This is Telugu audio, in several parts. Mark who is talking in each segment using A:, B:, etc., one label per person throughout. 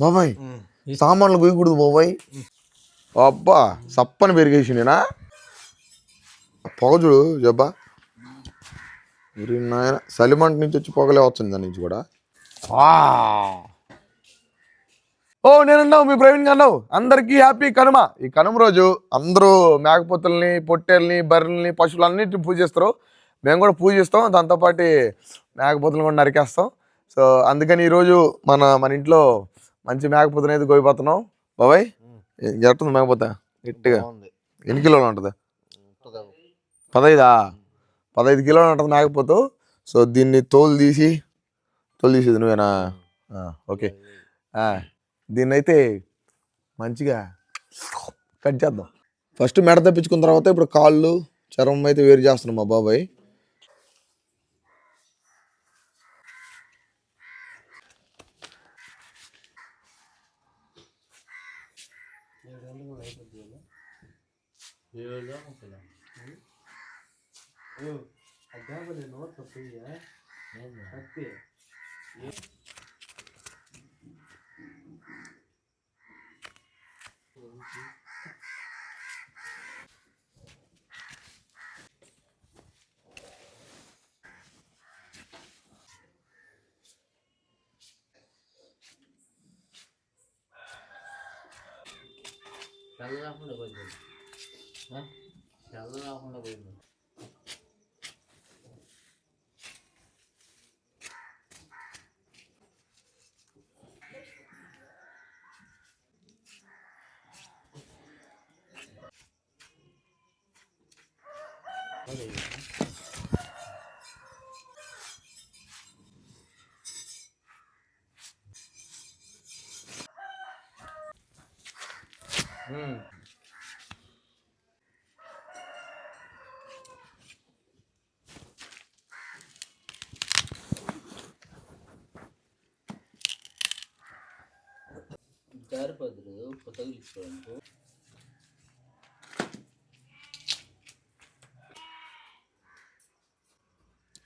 A: బాబాయ్ సామాన్లు పోయకూడదు బాబాయ్. అబ్బా సప్పని పెరిగేసి నేనా పొగ చూడు జబ్బా. నాయన సలిమంట నుంచి వచ్చి పొగలే వచ్చింది దాని నుంచి కూడా. ఓ నేనున్నావు మీ ప్రవీణ్ గారు. అందరికీ హ్యాపీ కనుమ. ఈ కనుమ రోజు అందరూ మేకపోతుల్ని, పొట్టేల్ని, బర్రెల్ని, పశువులన్నిటిని పూజిస్తారు. మేము కూడా పూజిస్తాం. దాంతోపాటు మేకపోతులను కూడా నరికేస్తాం. సో అందుకని ఈరోజు మన ఇంట్లో మంచి మేకపోతుని అయితే కోయిపోతున్నాం. బాబాయ్ ఎట్టుంది మేకపోతే? గట్టిగా ఎన్ని కిలోలు ఉంటుంది? 15 కిలోలు ఉంటుంది మేకపోతు. సో దీన్ని తోలు తీసేది నువ్వేనా? ఓకే. దీన్ని అయితే మంచిగా కట్ చేద్దాం. ఫస్ట్ మెడ తప్పించుకున్న తర్వాత ఇప్పుడు కాళ్ళు చర్మం అయితే వేరు చేస్తున్నాం మా బాబాయ్.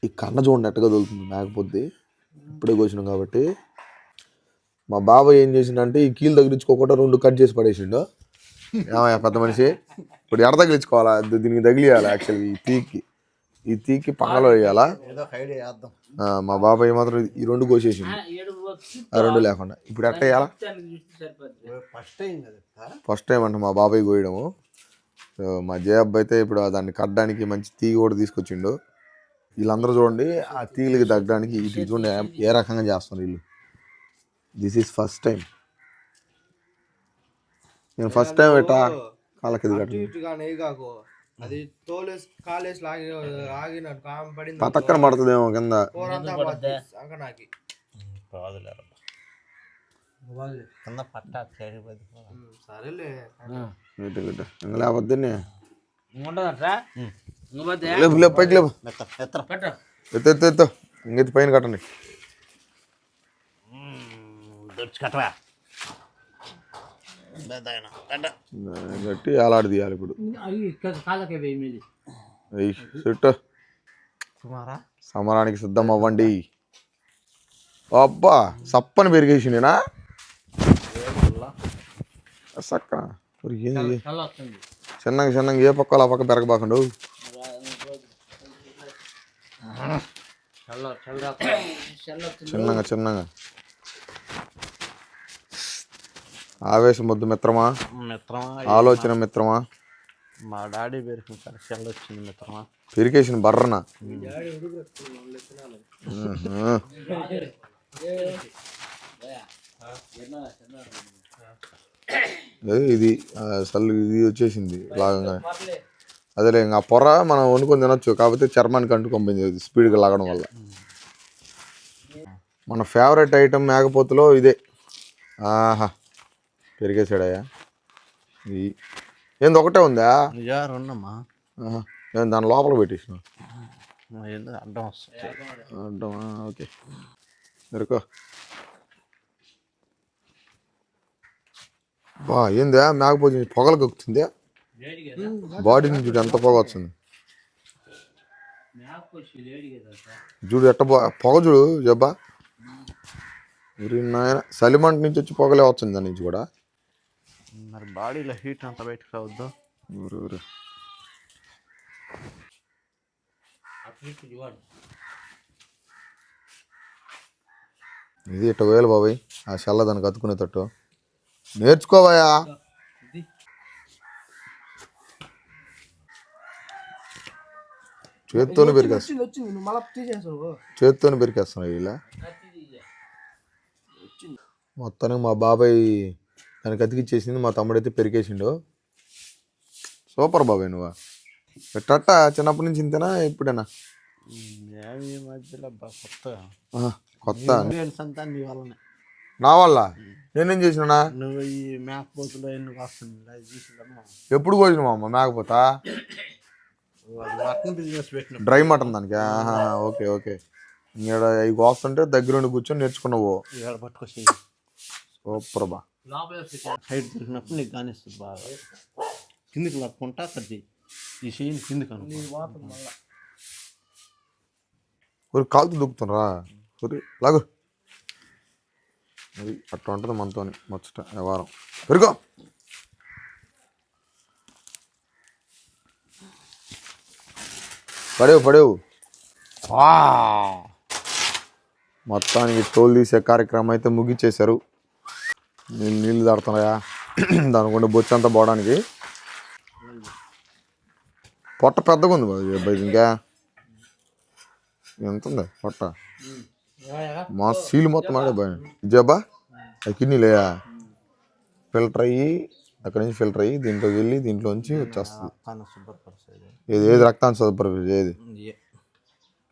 A: ఈ కన్న చూడండి ఎట్టగా తోలుతుంది మేకపోతే. ఇప్పుడే కోసినాం కాబట్టి. మా బాబాయ్ ఏం చేసిండంటే ఈ కీలు తగిలించుకోకుండా 2 కట్ చేసి పడేసిండు. ఏమయ్యా పెద్ద మనిషి, ఇప్పుడు ఎడ తగిలించుకోవాలా? దీనికి తగిలియాలి యాక్చువల్గా. ఈ తీకి పక్కలో వేయాలా. మా బాబాయ్ మాత్రం ఈ 2 కోసేసిండు, ఆ 2 లేకుండా. ఇప్పుడు ఎట్ట వేయాలా? ఫస్ట్ టైం అంట మా బాబాయ్ కోయడము. మా జయబ్బ అయితే ఇప్పుడు దాన్ని కట్టడానికి మంచి తీగ కూడా తీసుకొచ్చిండు. వీళ్ళందరూ చూడండి ఆ తీగలకి తగ్గడానికి ఇటు చూడండి ఏ రకంగా చేస్తున్నారు వీళ్ళు. This is first time. నేను ఫస్ట్ టైం ఎట్టా కాళ్ళకి పతక్కన పడుతుందేమో కింద. లేకపోతే పైకి లేవు. ఇంకెత్తి పైన కట్టండి. గట్టి అలాడి తీయాలి ఇప్పుడు. సమరానికి సిద్ధం అవ్వండి. అబ్బా సప్పని పెరిగేసి నేనా సక్క. చిన్నగా ఏ పక్కలో ఆ పక్క పెరగబాకండు. చిన్నగా ఆవేశం వద్దు మిత్రమా, ఆలోచన మిత్రమా.
B: మా డాడీ పెరికిన చెల్ల వచ్చింది మిత్రమా.
A: పెరికేసిన బర్రన ఇది అసలు ఇది వచ్చేసింది లాగంగా. అదేలే ఇంకా పొర మనం వండుకొని తినొచ్చు, కాకపోతే చర్మానికి అంటుకోపోయింది స్పీడ్గా లాగడం వల్ల. మన ఫేవరెట్ ఐటమ్ మేకపోతులో ఇదే. ఆహా పెరిగేసాడయ్యా. ఏంది ఒకటే ఉందా?
B: రెండమ్మా.
A: నేను దాని లోపల పెట్టేసిన
B: అడ్డం వస్తుంది.
A: అడ్డమా? ఓకే దొరకో. బా ఏందా మేకపోతే పొగలు కక్కుతుంది. బాడీ నుంచి చూడు ఎంత పొగ వచ్చింది. చూడు ఎట్ట పొగ చూడు జబ్బా. ఊరి నాయన సలిమంట నుంచి వచ్చి పొగలే వచ్చింది దాని నుంచి కూడా.
B: మరి బాడీలో హీట్ అంతా బయటకు రావద్దు.
A: ఊరు ఊరు ఇది ఇట్ట వేలు బాబాయ్ ఆ చల్ల దానికి అతుకునేటట్టు నేర్చుకోవాయా. చేత్తోనే పెరికేస్తున్నావు ఇలా. మొత్తానికి మా బాబాయ్ దానికి అతికిచ్చేసింది, మా తమ్ముడైతే పెరికేసిండు. సూపర్ బాబాయ్ నువ్వు. పెట్టట చిన్నప్పటి నుంచి ఇంతేనా ఇప్పుడేనా?
B: ఈ మధ్యలో
A: కొత్త
B: అంతా నీ వల్లనే.
A: నా వల్ల నేనేం చేసినా?
B: నువ్వు ఈ మేకపోతులో ఎన్ని వస్తుంది
A: ఎప్పుడు కోసినావు అమ్మ మేకపోతా?
B: మటన్ బిజినెస్ పెట్టిన
A: డ్రై మటన్ దానికి. Okay okay. ఇక్కడ ఇవి కోస్తుంటే దగ్గరుండి కూర్చొని నేర్చుకున్నావు.
B: పట్టుకొచ్చి
A: సూపర్ బా.
B: హైట్ దొరికినప్పుడు నీకు కానిస్తుంది బాగా. కిందికి లాక్కుంటా అక్కడ ఈ చెయ్యి కిందికి
A: ఊరి కాలుతో దుక్కుతునరా ఊరి లాగు. అది అట్లా ఉంటుంది మనతో ముచ్చట వ్యవహారం. పెరుగో పడేవు. మొత్తానికి తోలు తీసే కార్యక్రమం అయితే ముగిచ్చేశారు. నేను నీళ్ళు దాడుతున్నాయా దానికుండా బొచ్చు అంతా పోవడానికి. పొట్ట పెద్దగా ఉంది బాబు. ఇంకా ఎంత ఉంది పొట్ట? మా సీలు మొత్తం ఆడే బాయ్ ఇజాబా. అవి కిడ్నీలేయా ఫిల్టర్ అయ్యి అక్కడి నుంచి ఫిల్టర్ అయ్యి దీంట్లోకి వెళ్ళి దీంట్లోంచి వచ్చేస్తుంది. ఏది రక్తాన్ని శుభ్రపరిచేది ఏది?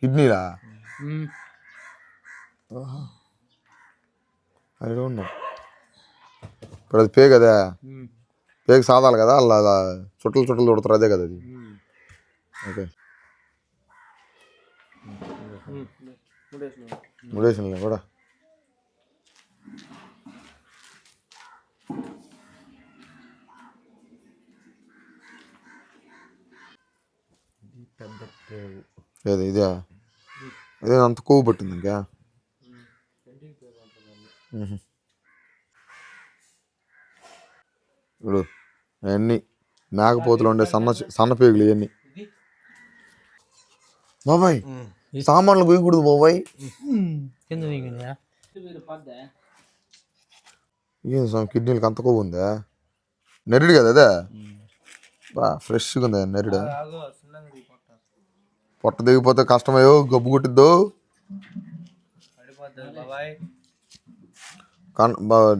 A: కిడ్నీలా? I don't know. ఇప్పుడు అది పేగు కదా, పేగు సాదాలి కదా, అలా చుట్టలు చుడతారు అదే కదా అది. ఓకే ముడేసినలే కూడా. ఏది ఇదే? అదే అంత కొవ్వు పట్టింది ఇంకా. ఇప్పుడు అవన్నీ మేకపోతులు ఉండే సన్న పేగులు ఇవన్నీ. బాబాయ్ సామాన్లు పోయకూడదు బాబాయ్. ఏం కిడ్నీలకు అంత కొవ్వు ఉందా? నెరిడు కదా అదే బా ఫ్రెష్గా ఉంది నెరిడు. పొట్ట దిగిపోతే కష్టమయ్యో గబ్బు కొట్టిద్దు.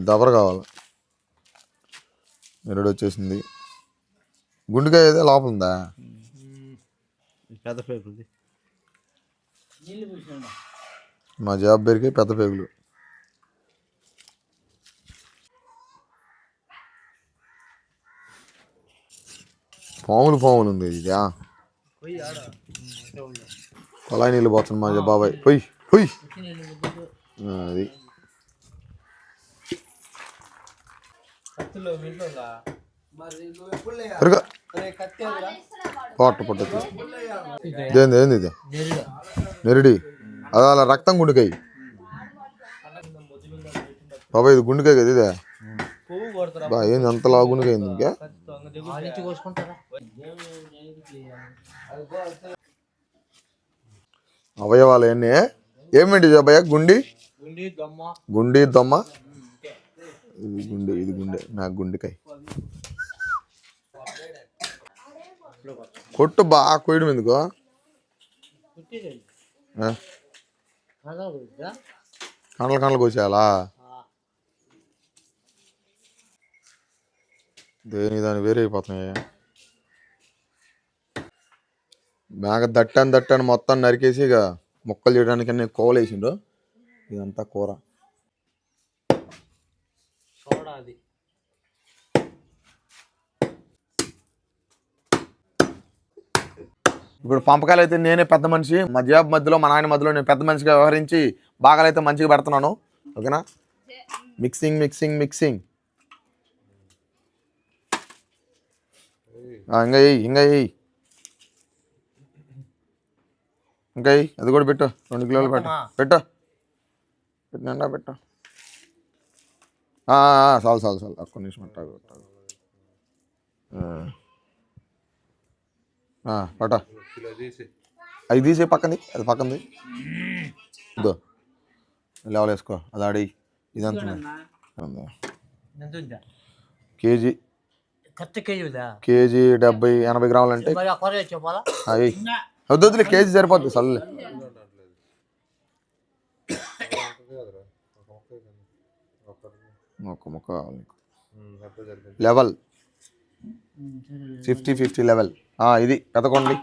A: దబర కావాలి. నెరిడు వచ్చేసింది. గుండెకాయ ఏదో లోపల ఉందా?
B: పెద్ద పేగులు.
A: మా జాబ్ పేరుకి పెద్ద పేగులు. పాములు ఉంది ఇది. కొలాయి నీళ్ళు పోతుంది మా బాబాయ్. పొయ్యి అది పొట్ట ఏంది ఇది? నెరిడి అది అలా రక్తం గుండెకాయ బాబాయ్. ఇది గుండెకాయ కదా ఇదే బా. ఏంది అంతలా గుండెకాయ అయింది ఇంకా? అవయవాలు అన్నీ ఏమేంటి బాబాయ్? గుండి దొమ్మ. ఇది గుండె నాకు గుండెకాయ. కొట్టు బాగా కొయ్యడం ఎందుకో? కండలు కోసేయాలా? దాని వేరే అయిపోతున్నాయి. మేక దట్టాను మొత్తం నరికేసి ఇక ముక్కలు చేయడానికి అన్నీ కోవలేసిండు. ఇదంతా కూర. ఇప్పుడు పంపకాయలు అయితే నేనే పెద్ద మనిషి. మా జాబ్ మధ్యలో మా నాయన మధ్యలో నేను పెద్ద మనిషిగా వ్యవహరించి బాగాలు అయితే మంచిగా పెడుతున్నాను. ఓకేనా? మిక్సింగ్ ఇంకా అది కూడా పెట్టు. 2 కిలోలు పెట్టు. నిండా పెట్టు. చాలు చాలు చాలు ఒక్క నిమిషం అట్టాగు పట అవి తీసే పక్కది అది పక్కది ఇదో లెవెల్ వేసుకో అది ఆడి ఇదంతా కేజీ కేజీ 70-80 గ్రాములు అంటే అవి వద్దులే కేజీ సరిపోద్ది చల్లే ఒక ముక్క కావాలి లెవెల్ 50-50 లెవెల్ ఇది పెదకొండి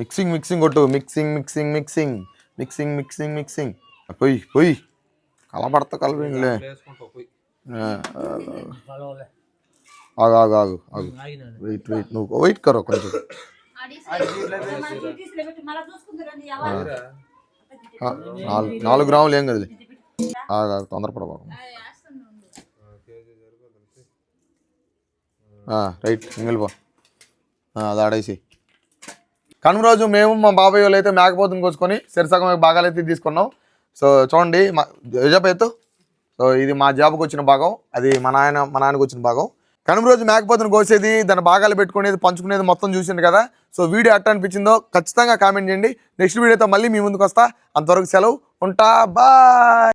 A: మిక్సింగ్ కొట్టు మిక్సింగ్ పొయ్యి కలపడతా కలపలే ఆగు వెయిట్ నువ్వు వెయిట్ కరో కొంచెం 4 గ్రాములు ఏం కదలే తొందరపడబాకు రైట్ మిగిలిపో అది ఆడేసి కనుమ రోజు మేము మా బాబాయ్ వాళ్ళు అయితే మేకపోతుని కోసుకొని సరిసగం భాగాలు అయితే తీసుకున్నాం. సో చూడండి మా ఎత్తు. సో ఇది మా జాబ్కి వచ్చిన భాగం, అది మా నాన్నకు వచ్చిన భాగం. కనుమ రోజు మేకపోతుని కోసేది, దాని భాగాలు పెట్టుకునేది, పంచుకునేది మొత్తం చూసింది కదా. సో వీడియో ఎట్లా అనిపించిందో ఖచ్చితంగా కామెంట్ చేయండి. నెక్స్ట్ వీడియోతో మళ్ళీ మీ ముందుకు వస్తా. అంతవరకు సెలవు, ఉంటా, బాయ్.